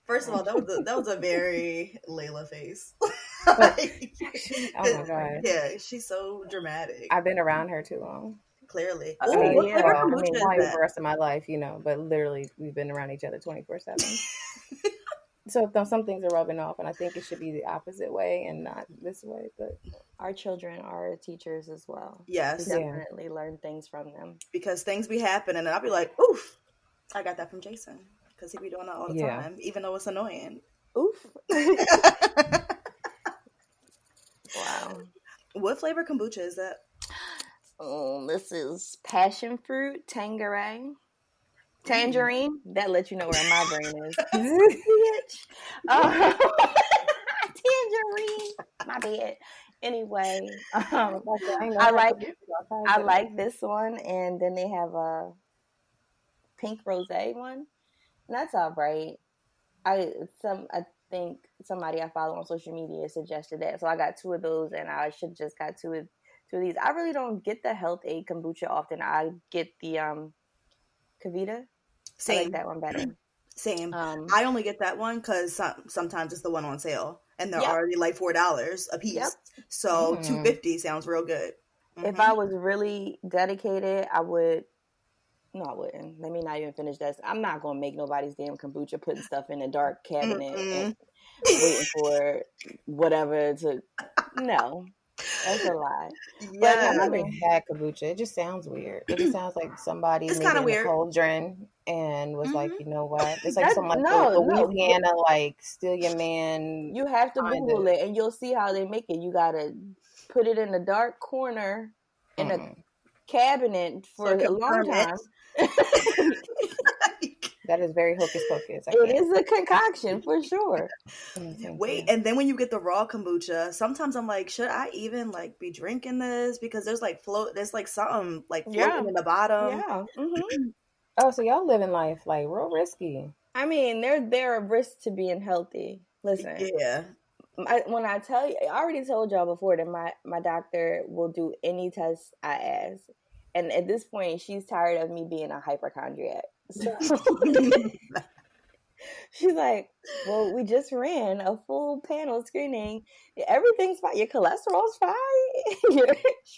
First of all, that was a very Layla face. Oh my god. Yeah, she's so dramatic. I've been around her too long. Clearly. I mean, What flavor well, kombucha is probably that? the rest of my life, but literally we've been around each other 24/7. So some things are rubbing off, and I think it should be the opposite way and not this way. But our children are teachers as well. Yes. We definitely learn things from them. Because things be happening, and I'll be like, oof, I got that from Jason. Because he be doing that all the time, even though it's annoying. Oof. Wow. What flavor kombucha is that? This is passion fruit, tangerine. That lets you know where my brain is. Tangerine. My bad. Anyway, I like this one, and then they have a pink rosé one. And that's all right. I think somebody I follow on social media suggested that, so I got 2 of those, and I should just got two of these. I really don't get the Health Aid kombucha often. I get the Kavita. Same. I like that one better. Same. I only get that one because sometimes it's the one on sale, and they're already like $4 a piece. Yep. So $2.50 sounds real good. Mm-hmm. If I was really dedicated, I would. No, I wouldn't. Let me not even finish that. I'm not going to make nobody's damn kombucha putting stuff in a dark cabinet and waiting for whatever to... No. That's a lie. Yeah, I never had kombucha. It just sounds weird. It just sounds like somebody made it in a cauldron and was like, you know what? It's like some Louisiana, like, steal your man. You have to Google it, and you'll see how they make it. You got to put it in a dark corner in a cabinet for a long time. That is very hocus pocus. It is a concoction for sure. Wait, and then when you get the raw kombucha, sometimes I'm like, should I even like be drinking this? Because there's like something like floating in the bottom. Yeah. Mm-hmm. Oh, so y'all living life like real risky. I mean, there are risks to being healthy. Listen. Yeah. When I tell you, I already told y'all before that my doctor will do any test I ask. And at this point, she's tired of me being a hypochondriac. So she's like, well, we just ran a full panel screening. Everything's fine. Your cholesterol's fine. Your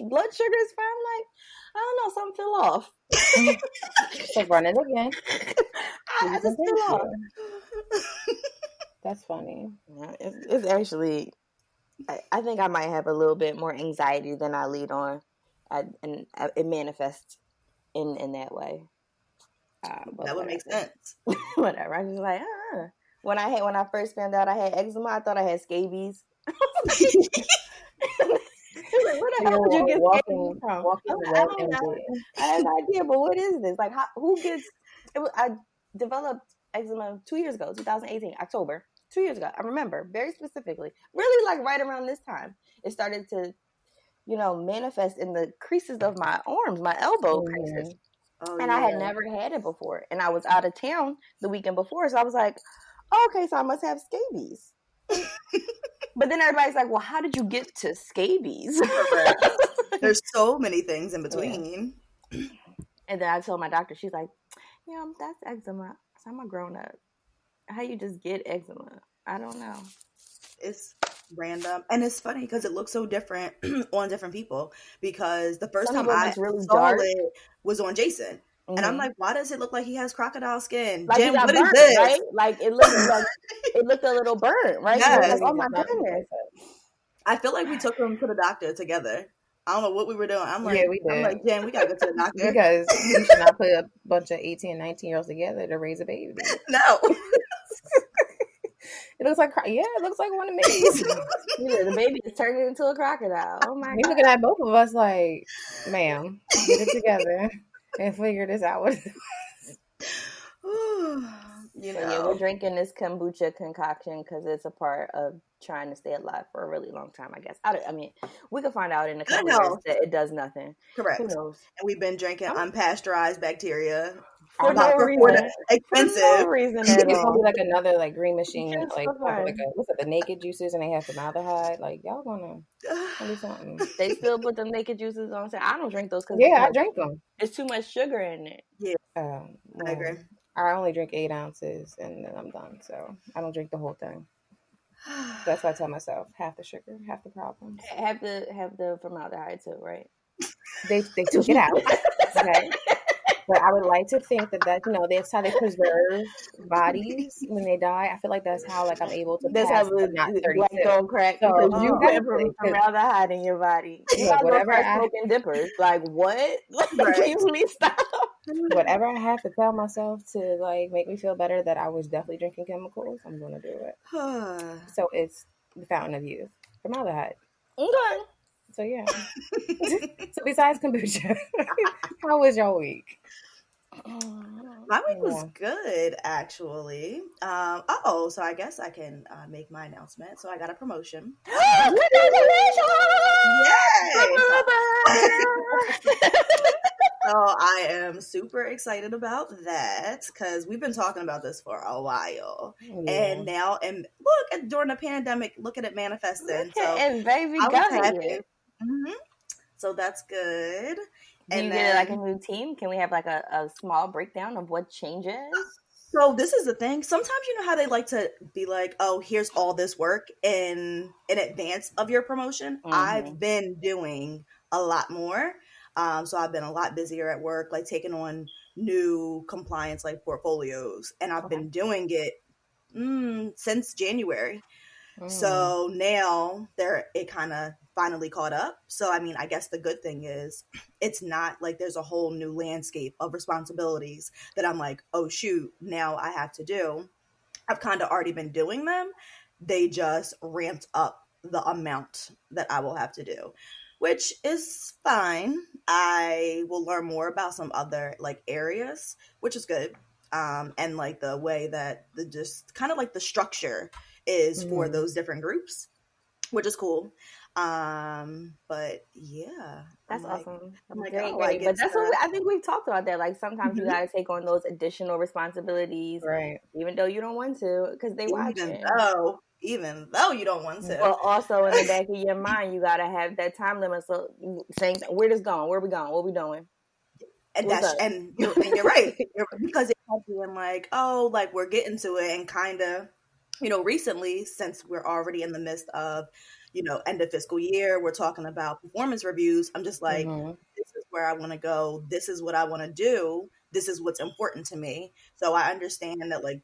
blood sugar is fine. I'm like, I don't know, something fell off. So run it again. I just fell off. That's funny. Yeah, it's actually, I think I might have a little bit more anxiety than I lead on. And it manifests in that way. That would make sense. Whatever. I'm just like, When I first found out I had eczema, I thought I had scabies. Like, where the hell did you get scabies from? I had no idea, but what is this? Like, who gets? I developed eczema 2 years ago, 2018, October. 2 years ago, I remember very specifically. Really, like right around this time, it started to, manifest in the creases of my arms, my elbow creases. Oh, and I had never had it before. And I was out of town the weekend before. So I was like, okay, so I must have scabies. But then everybody's like, well, how did you get to scabies? There's so many things in between. Yeah. And then I told my doctor, she's like, that's eczema. So I'm a grown up. How you just get eczema? I don't know. It's random, and it's funny because it looks so different on different people, because the first time I saw it was on Jason, and I'm like, why does it look like he has crocodile skin? Like, Jen, what is this? Right? Like it looked a little burnt, right? Yes. Like, oh my goodness. I feel like we took him to the doctor together. I don't know what we were doing. I'm like, we did. I'm like, Jen, we gotta go to the doctor because you should not put a bunch of 18 and 19-year-olds together to raise a baby. No. It looks like one of these. The baby is turning into a crocodile. Oh my God. You're looking at both of us like, ma'am, get it together and figure this out. We're drinking this kombucha concoction because it's a part of trying to stay alive for a really long time, I guess. I mean, we could find out in a couple years that it does nothing. Correct. Who knows? And we've been drinking unpasteurized bacteria For no reason. Expensive. For no reason at all. It's gonna be like another like green machine, like what's it, the naked juices, and they have formaldehyde. Like y'all gonna do something. They still put them naked juices on. So I don't drink those because I drink them. It's too much sugar in it. Yeah, well, I agree. I only drink 8 ounces and then I'm done. So I don't drink the whole thing. That's why I tell myself half the sugar, half the problems. Have the formaldehyde too, right? They took it out. Okay. But I would like to think that that's how they preserve bodies when they die. I feel like that's how I'm able to pass not 32. Don't crack because you put formaldehyde in your body. Whatever smoking dippers. Like what? Can you please stop? Whatever I have to tell myself to make me feel better that I was definitely drinking chemicals, I'm gonna do it. So it's the fountain of youth. Formaldehyde. Okay. So yeah. So besides kombucha, how was your week? My week was good, actually. So I guess I can make my announcement. So I got a promotion. So I am super excited about that because we've been talking about this for a while. Yeah. And now, look, during the pandemic, look at it manifesting. And baby, got it. Mm-hmm. So that's good. Do you get a new team? Can we have a small breakdown of what changes? So this is the thing. Sometimes you know how they like to be like, oh, here's all this work in advance of your promotion. Mm-hmm. I've been doing a lot more. So I've been a lot busier at work, taking on new compliance portfolios. And I've been doing it since January. So now it kind of finally caught up. So, I guess the good thing is it's not there's a whole new landscape of responsibilities that I'm oh, shoot, now I have to do. I've kind of already been doing them. They just ramped up the amount that I will have to do, which is fine. I will learn more about some other areas, which is good. And the way that the structure is for those different groups, which is cool. But yeah, that's awesome. Great. But that's what I think we've talked about that. Sometimes you got to take on those additional responsibilities, right? Even though you don't want to, because they watch it. Even though you don't want to. But also in the back of your mind, you got to have that time limit. So saying, where this going? Where we going? What we doing? And you're right. Because it has been we're getting to it and kind of, recently, since we're already in the midst of, end of fiscal year, we're talking about performance reviews. I'm just this is where I want to go. This is what I want to do. This is what's important to me. So I understand that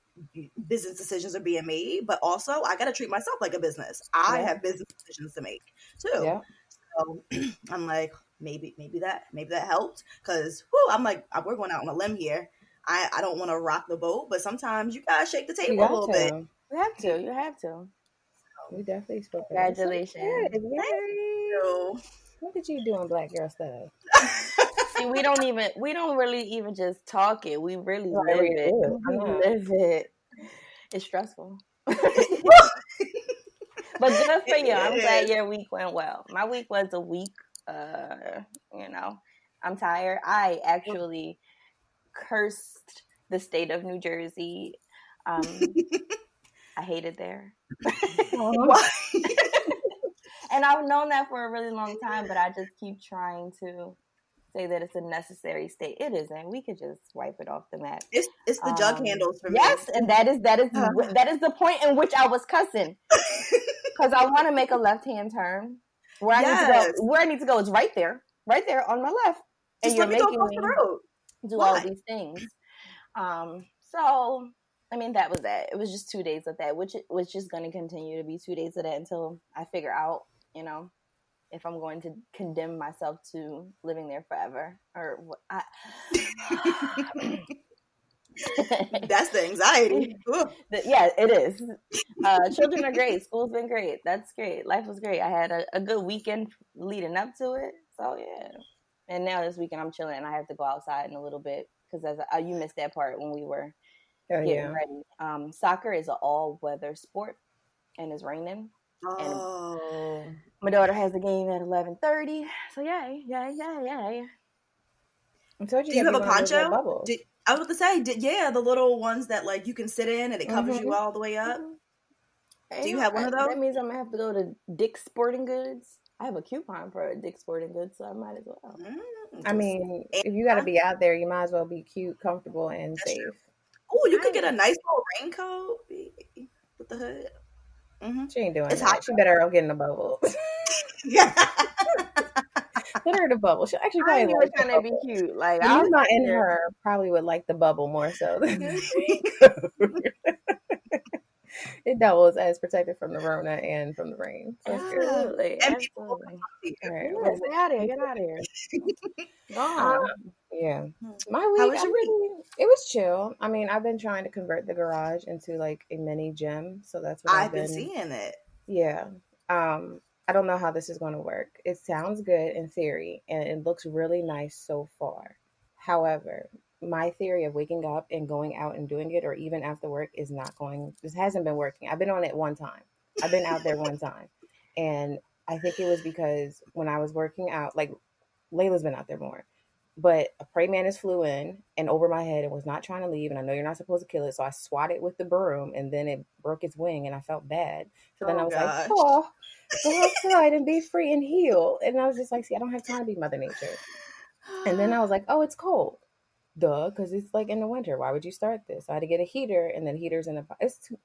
business decisions are being made, but also I got to treat myself like a business. I have business decisions to make too. Yeah. So I'm maybe that helped because we're going out on a limb here. I don't want to rock the boat, but sometimes you gotta shake the table a little bit. You have to. We definitely spoke. Congratulations. Thank you. What did you do on Black Girl Stuff? See, we don't really even just talk it. We really live it. We live it. It's stressful. But good for you. I'm glad your week went well. My week was a week, I'm tired. I actually cursed the state of New Jersey. I hate it there. Why? And I've known that for a really long time, but I just keep trying to say that it's a necessary state. It isn't. We could just wipe it off the map. It's the jug handles for me. Yes, and that is the point in which I was cussing. Because I want to make a left-hand turn. Where I need to go is right there on my left. Just and you're making me do all these things. So that was that. It was just 2 days of that, which was just going to continue to be 2 days of that until I figure out, if I'm going to condemn myself to living there forever or what. That's the anxiety. Yeah, it is. Children are great. School's been great. That's great. Life was great. I had a good weekend leading up to it. So yeah. And now this weekend I'm chilling and I have to go outside in a little bit because you missed that part when we were getting ready. Soccer is an all-weather sport and it's raining. Oh. And my daughter has a game at 11:30. So yay. I told you. Do you have a poncho? I was about to say, the little ones that like you can sit in and it covers you all the way up. Do you have one of those? That means I'm gonna have to go to Dick's Sporting Goods. I have a coupon for Dick's Sporting Goods, so I might as well. I mean, if you got to be out there, you might as well be cute, comfortable, and safe. Oh, you could get a nice little raincoat with the hood. She ain't doing that. She better off getting a bubble. Yeah. Put her in a bubble. She actually probably like trying to be cute. Like I'm not in her. Probably would like the bubble more so than it doubles as protected from the Rona and from the rain. So absolutely. All right, get out of here. Get out of here. Yeah. My week, it was chill. I mean, I've been trying to convert the garage into like a mini gym, so that's what I've been seeing it. Yeah. I don't know how this is going to work. It sounds good in theory, and it looks really nice so far. However, my theory of waking up and going out and doing it, or even after work, this hasn't been working. I've been on it one time. I've been out there one time. And I think it was because when I was working out, like Layla's been out there more, but a prey mantis flew in and over my head and was not trying to leave. And I know you're not supposed to kill it. So I swatted with the broom and then it broke its wing and I felt bad. So then I was like, go outside and be free and heal. And I was just like, see, I don't have time to be Mother Nature. And then I was like, oh, it's cold. Duh, because it's like in the winter. Why would you start this? So I had to get a heater, and then heaters in the. This is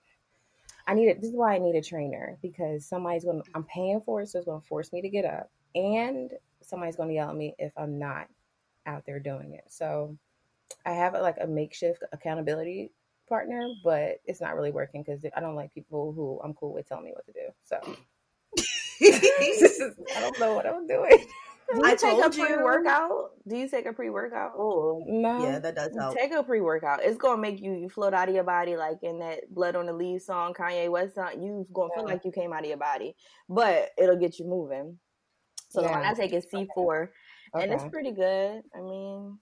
why I need a trainer, because I'm paying for it, so it's going to force me to get up, and somebody's going to yell at me if I'm not out there doing it. So I have like a makeshift accountability partner, but it's not really working because I don't like people who I'm cool with telling me what to do. So I don't know what I'm doing. Do you take a pre-workout? Do you take a pre-workout? Oh, no. Yeah, that does help. Take a pre-workout. It's going to make you float out of your body, like in that Blood on the Leaves song, Kanye West song. You're going to feel like you came out of your body, but it'll get you moving. So the one I take is C4, and it's pretty good. I mean,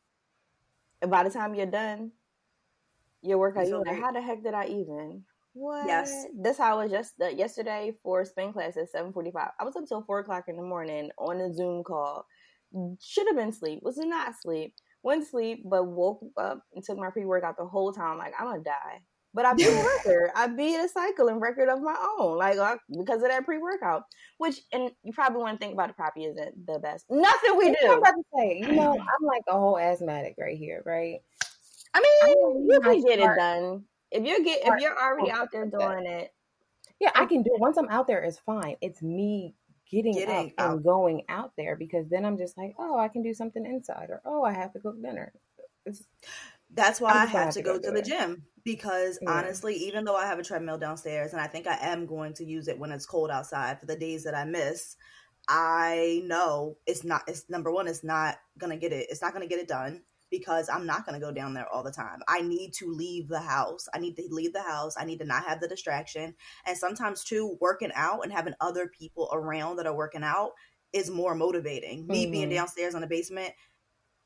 by the time you're done, your workout, you're like, how the heck did I even? What? Yes. That's how I was just yesterday for spin class at 7:45. I was up till 4:00 in the morning on a Zoom call. Should have been sleep. Was not sleep. Went to sleep, but woke up and took my pre-workout the whole time. Like, I'm gonna die. But I beat a record. I beat a cycling record of my own, like because of that pre-workout. Which, and you probably want to think about it, probably isn't the best. Nothing we do. I'm about to say, I'm like a whole asthmatic right here, right? I mean, you can get it done. If you're already out there doing it. Yeah, I can do it. Once I'm out there, it's fine. It's me getting up and going out there, because then I'm just like, oh, I can do something inside, or oh, I have to cook dinner. That's why I have to go to the gym, because honestly, even though I have a treadmill downstairs and I think I am going to use it when it's cold outside for the days that I miss, I know it's not gonna get it done, because I'm not going to go down there all the time. I need to leave the house. I need to not have the distraction. And sometimes too, working out and having other people around that are working out is more motivating. Mm-hmm. Me being downstairs in the basement,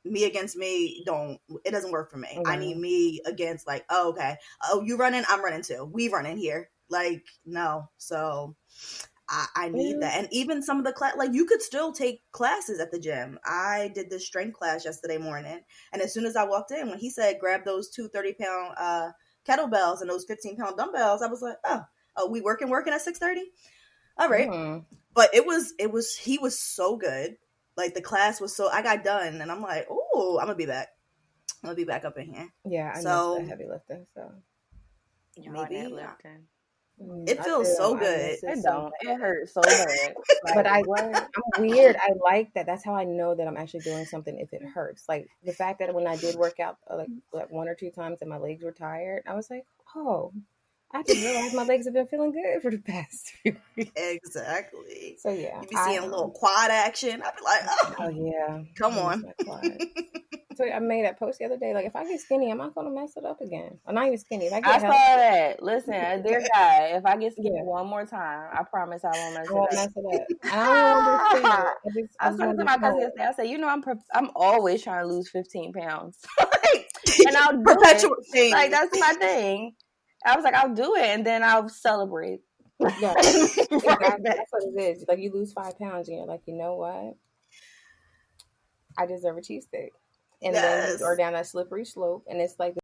me against me, it doesn't work for me. Mm-hmm. I need me against, like, oh, okay. Oh, you running? I'm running too. We running here. Like, no. So I need that. And even some of the class, like, you could still take classes at the gym. I did this strength class yesterday morning, and as soon as I walked in, when he said grab those 2 30-pound kettlebells and those 15-pound dumbbells, I was like, oh, we working at 6:30? All right. Mm. But he was so good. Like, the class was so, I got done and I'm like, oh, I'm gonna be back up in here. Yeah, I know the heavy lifting, so maybe it feels so good. It hurts so bad. But I'm weird. I like that. That's how I know that I'm actually doing something if it hurts. Like the fact that when I did work out like 1 or 2 times and my legs were tired, I was like, oh, I just realized my legs have been feeling good for the past few weeks. Exactly. So yeah. You be seeing a little quad action. I'd be like, oh yeah. Come on. So I made that post the other day. Like, if I get skinny, am I going to mess it up again? Or not even skinny. If I saw that. Listen, dear guy, if I get skinny one more time, I promise I won't mess it up. I don't understand. I was talking to my cousin yesterday. I said, I'm always trying to lose 15 pounds. And I'll do it. Like, that's my thing. I was like, I'll do it, and then I'll celebrate. Yeah, that's what it is. Like, you lose 5 pounds, and you're like, you know what? I deserve a cheesesteak. and then you are down that slippery slope, and it's like